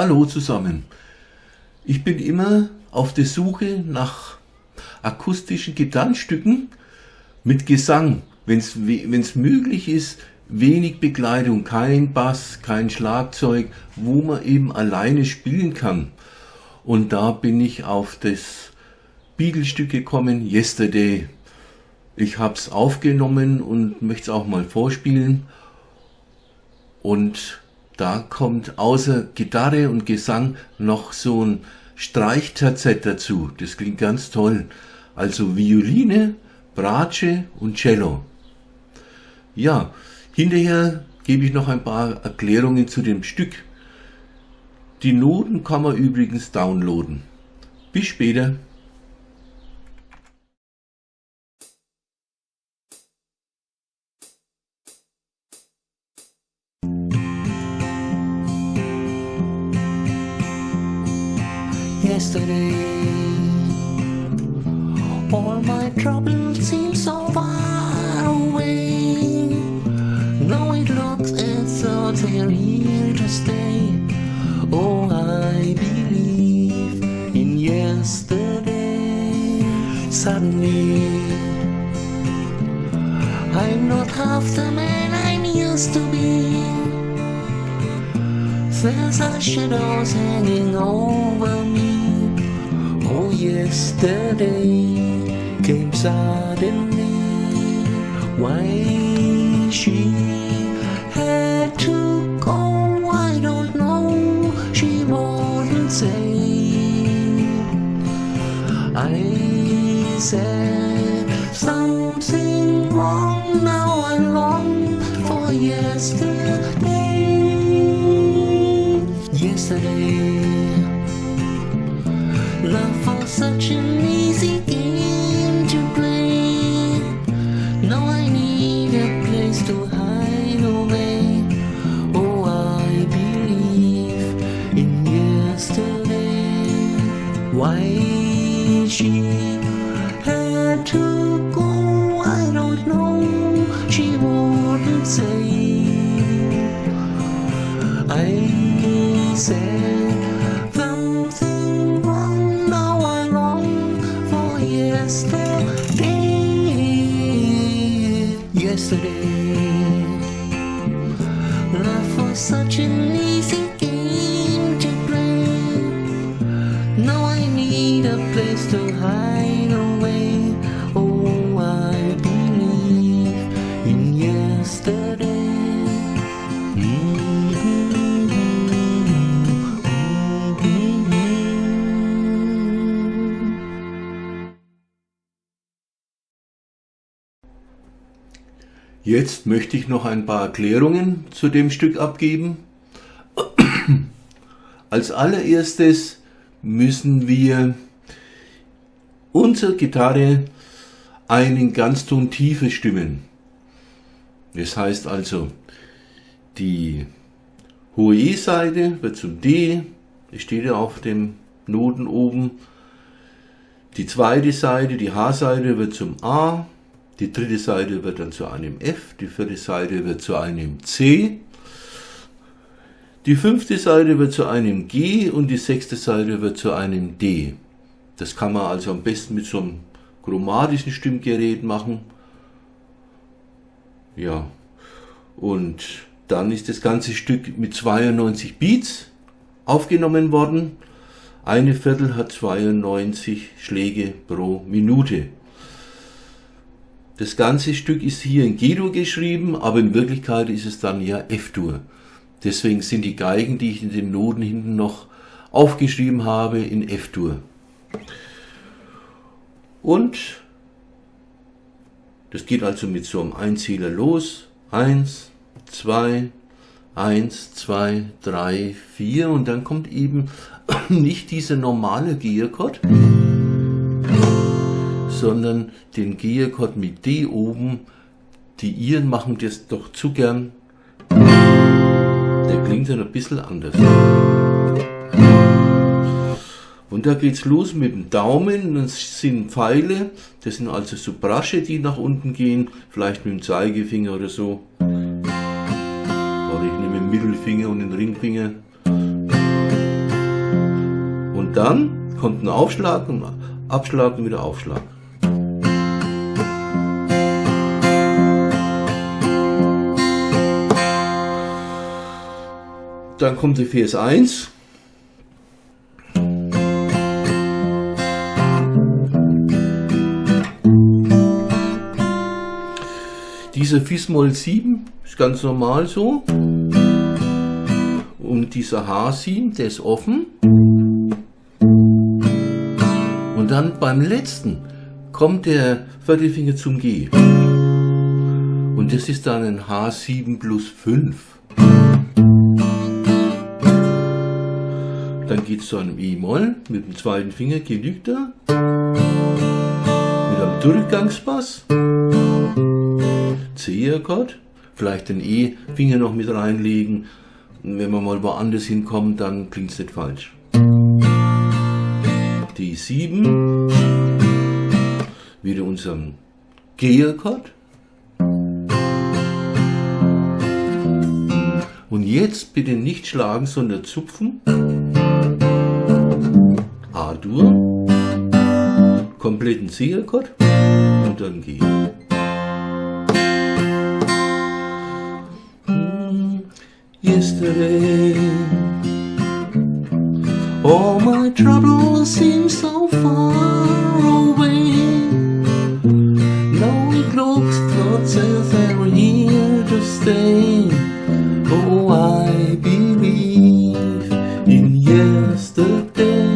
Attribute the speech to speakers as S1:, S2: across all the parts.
S1: Hallo zusammen. Ich bin immer auf der Suche nach akustischen Gitarrenstücken mit Gesang, wenn es möglich ist, wenig Begleitung, kein Bass, kein Schlagzeug, wo man eben alleine spielen kann. Und da bin ich auf das Beatle-Stück gekommen, Yesterday. Ich habe es aufgenommen und möchte es auch mal vorspielen. Und da kommt außer Gitarre und Gesang noch so ein Streichterzett dazu. Das klingt ganz toll. Also Violine, Bratsche und Cello. Ja, hinterher gebe ich noch ein paar Erklärungen zu dem Stück. Die Noten kann man übrigens downloaden. Bis später.
S2: Yesterday, all my troubles seem so far away. Now it looks as though they're here to stay. Oh, I believe in yesterday. Suddenly, I'm not half the man I used to be. There's a shadows hanging over me. Oh, yesterday came suddenly. Why she had to go, I don't know. She wouldn't say. I said something wrong. Now I long for yesterday. Yesterday, love was such an easy game to play. Now I need a place to hide away. Oh, I believe in yesterday. Why she had to go, I don't know. She wouldn't say. I said something wrong. Now I long for yesterday. Yesterday, love was such an easy game to play. Now I need a place to hide away. Oh, I believe in yesterday.
S1: Jetzt möchte ich noch ein paar Erklärungen zu dem Stück abgeben. Als allererstes müssen wir unsere Gitarre einen Ganzton tiefer stimmen. Das heißt also, die hohe E-Saite wird zum D, das steht ja auf dem Noten oben. Die zweite Saite, die H-Saite wird zum A. Die dritte Seite wird dann zu einem F, die vierte Seite wird zu einem C, die fünfte Seite wird zu einem G und die sechste Seite wird zu einem D. Das kann man also am besten mit so einem chromatischen Stimmgerät machen. Ja, und dann ist das ganze Stück mit 92 Beats aufgenommen worden. Eine Viertel hat 92 Schläge pro Minute. Das ganze Stück ist hier in G-Dur geschrieben, aber in Wirklichkeit ist es dann ja F-Dur. Deswegen sind die Geigen, die ich in den Noten hinten noch aufgeschrieben habe, in F-Dur. Und das geht also mit so einem Einzähler los. 1, 2, 1, 2, 3, 4 und dann kommt eben nicht dieser normale G-Akkord, sondern den G-Akkord mit D oben. Die Iren machen das doch zu gern. Der klingt dann ein bisschen anders. Und da geht's los mit dem Daumen. Das sind Pfeile. Das sind also so Brasche, die nach unten gehen. Vielleicht mit dem Zeigefinger oder so. Oder ich nehme den Mittelfinger und den Ringfinger. dann kommt ein Aufschlag, ein Abschlag und wieder Aufschlag. Dann kommt der Vers 1. Dieser Fis-Moll 7 ist ganz normal so. Und dieser H7, der ist offen. Und dann beim letzten kommt der Viertelfinger zum G. Und das ist dann ein H7 plus 5. Dann geht es zu einem E-Moll mit dem zweiten Finger, genügt er. Mit einem Durchgangsbass. C-Akkord. Vielleicht den E-Finger noch mit reinlegen. Und wenn wir mal woanders hinkommen, dann klingt es nicht falsch. D7. Wieder unserem G-Akkord. Und jetzt bitte nicht schlagen, sondern zupfen. A-Dur, kompletten C-Akkord und dann G. Yesterday, all my troubles seem so far away. Now it looks thoughts as they were here to stay. Oh, I believe in yesterday.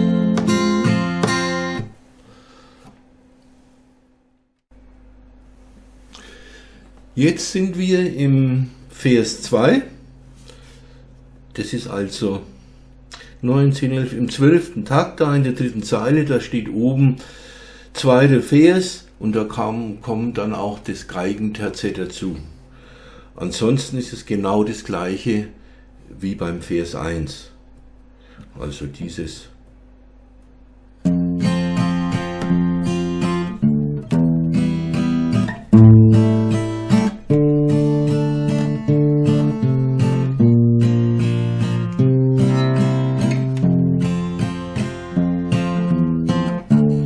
S1: Jetzt sind wir im Vers 2. Das ist also 9, 10, 11 im 12. Takt da in der 3. Zeile. Da steht oben 2. Vers und da kommt dann auch das Geigenterzett dazu. Ansonsten ist es genau das gleiche wie beim Vers 1. Also dieses.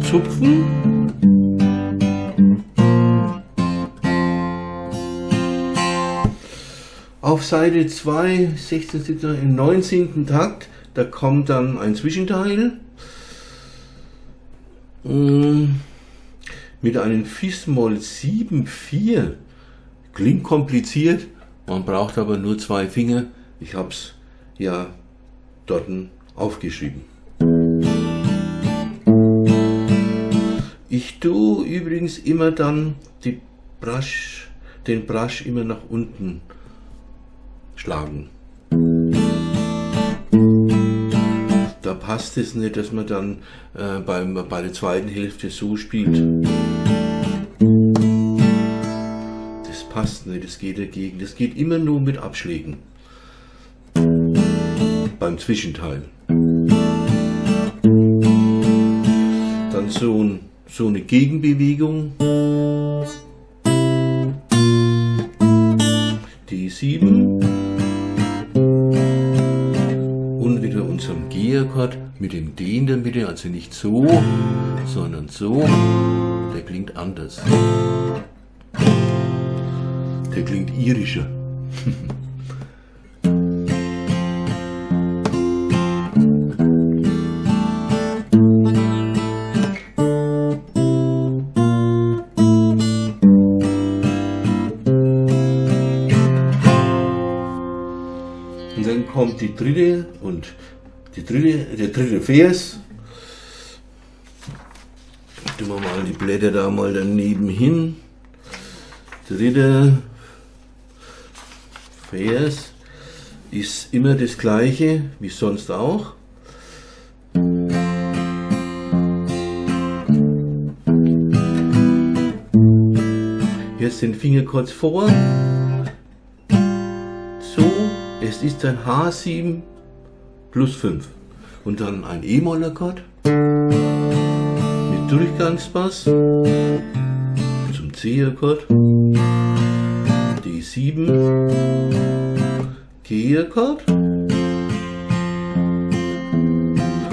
S1: Zupfen. Auf Seite 2, 16, 17, im 19. Takt, da kommt dann ein Zwischenteil mit einem Fis-Moll 7,4. Klingt kompliziert, man braucht aber nur 2 Finger. Ich habe es ja dort aufgeschrieben. Ich tue übrigens immer dann den Brush immer nach unten schlagen. Da passt es nicht, dass man dann bei der zweiten Hälfte so spielt. Das passt nicht, das geht dagegen. Das geht immer nur mit Abschlägen. Beim Zwischenteil. Dann so eine Gegenbewegung. D7. Und wieder unserem G-Akkord mit dem D in der Mitte, also nicht so, sondern so. Der klingt anders. Der klingt irischer. Und dann kommt die dritte und der dritte Vers. Tun wir mal die Blätter da mal daneben hin. Dritter Vers ist immer das gleiche wie sonst auch. Jetzt den Finger kurz vor. So, es ist ein H7 plus 5 und dann ein E-Moll-Akkord mit Durchgangsbass zum C-Akkord, D7, G-Akkord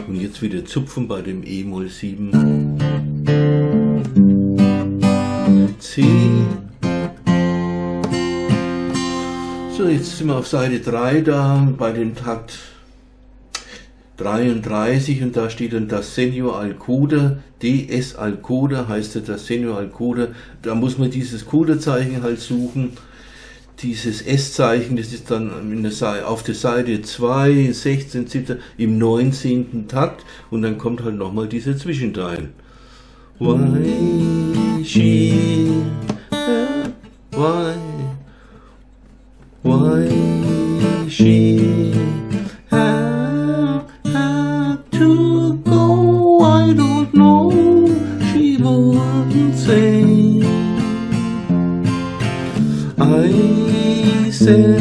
S1: und jetzt wieder zupfen bei dem E-Moll 7. C. So, jetzt sind wir auf Seite 3 da bei dem Takt 33 und da steht dann das Senor al Coda, DS al Coda heißt das Senor al Coda. Da muss man dieses Coda-Zeichen halt suchen. Dieses S-Zeichen, das ist dann auf der Seite 2, 16, 17, im 19. Takt und dann kommt halt nochmal dieser Zwischenteil. Why she, why she had to go, I don't know, she wouldn't say. I said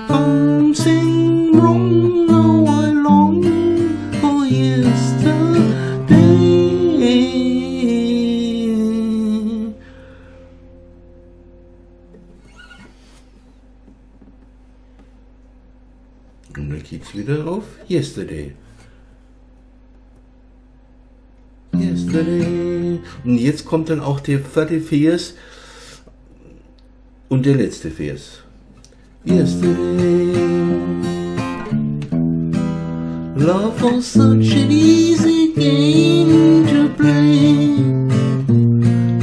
S1: something wrong, now I long for yesterday. Und dann geht's wieder auf Yesterday. Yesterday. Und jetzt kommt dann auch der vierte Vers und der letzte Vers. Yesterday, love was such an easy game to play.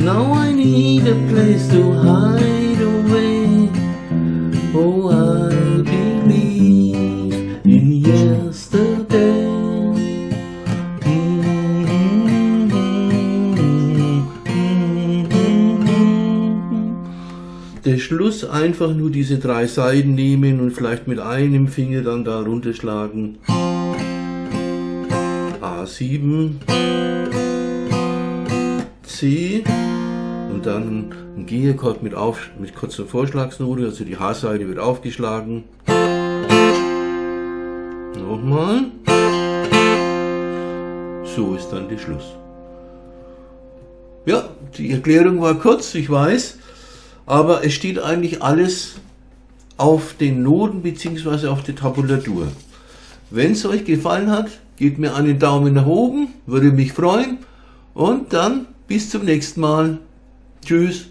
S1: Now I need a place to hide away. Oh, I believe in yesterday. Der Schluss einfach nur diese 3 Seiten nehmen und vielleicht mit einem Finger dann da runterschlagen. A7, C und dann ein G-Akkord mit kurzer Vorschlagsnote, also die H-Seite wird aufgeschlagen. Nochmal. So ist dann der Schluss. Ja, die Erklärung war kurz, ich weiß. Aber es steht eigentlich alles auf den Noten bzw. auf der Tabulatur. Wenn es euch gefallen hat, gebt mir einen Daumen nach oben, würde mich freuen. Und dann bis zum nächsten Mal. Tschüss.